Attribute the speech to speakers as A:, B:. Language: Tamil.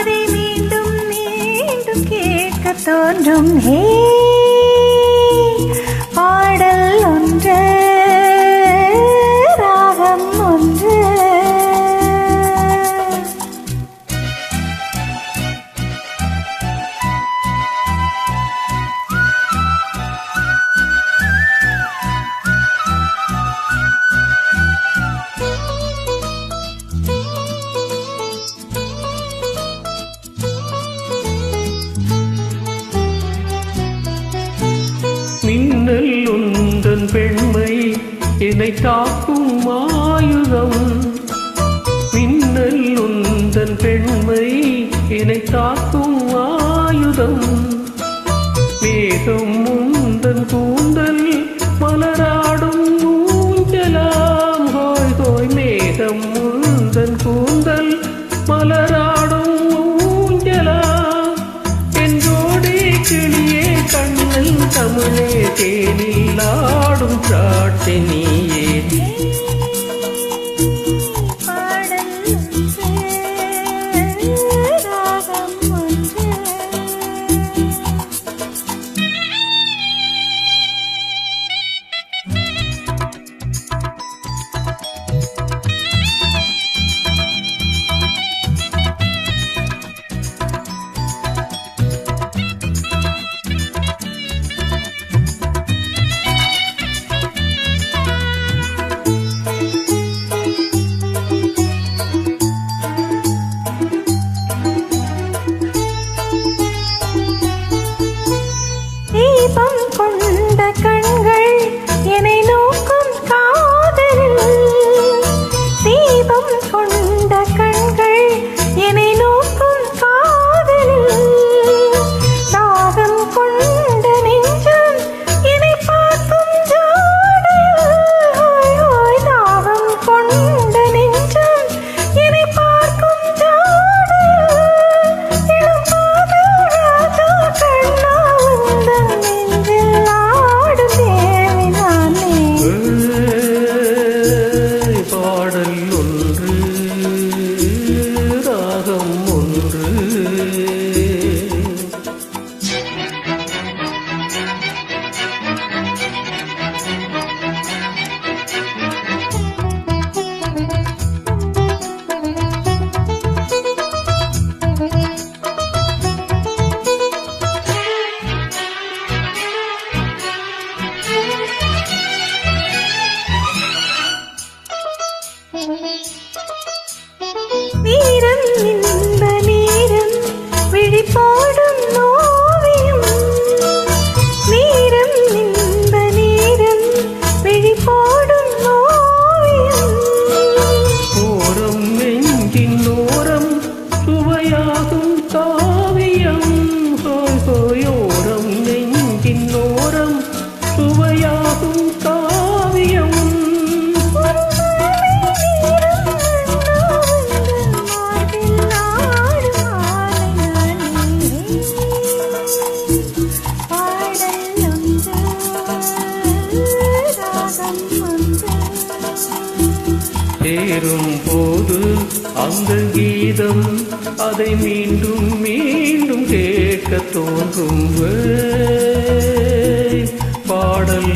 A: அதை மீண்டும் மீண்டும் கேட்க தோன்றும் பாடல் ஒன்று ராகம் ஒன்று.
B: மின்னல் உந்தன் பெண்மை என்னை தாக்கும் ஆயுதம். மின்னல் உந்தன் பெண்மை என்னை தாக்கும் ஆயுதம். மேகம் உந்தன் கூந்தல் மலராடும் ஊஞ்சலாம். ஹோய் ஹோய் மேகம் உந்தன் கூந்தல் மலராடும் ஊஞ்சலாம். என்றோடே கிளியே கண்ணல் தமிழே தேனில் ஆடும் சாட்டை நீயே.
A: தீபம் கொண்ட கண்கள் என்னை நோக்கும் காதலில். தீபம் கொண்ட கண்கள் என்னை நோக்கும் காதலில். தாகம் கொண்ட நெஞ்சம் என்னை பார்க்கும் ஜாடையில். தாகம் கொண்ட நெஞ்சம் என்னை பார்க்கும் ஜாடையில். இளம் காதல் ராஜா கண்ணா உந்தன் நெஞ்சில் ஆடும் தேவி நானே.
B: பாடல் ஒன்று ராகம் ஒன்று.
A: வீரம் இன்ப நீரம் விழிப்போடும் ஓவியம். வீரம் இன்ப நீரம் விழிப்போடும் ஓவியம்.
B: ஓரம் நெஞ்சின் ஓரம் சுவையாகும் காவியம். ஹோய் ஹோய் ஓரம் நெஞ்சின் ஓரம் சுவையாகும் காவியம். சேரும் போது அந்த கீதம் அதை மீண்டும் மீண்டும் கேட்க தோன்றும் பாடல்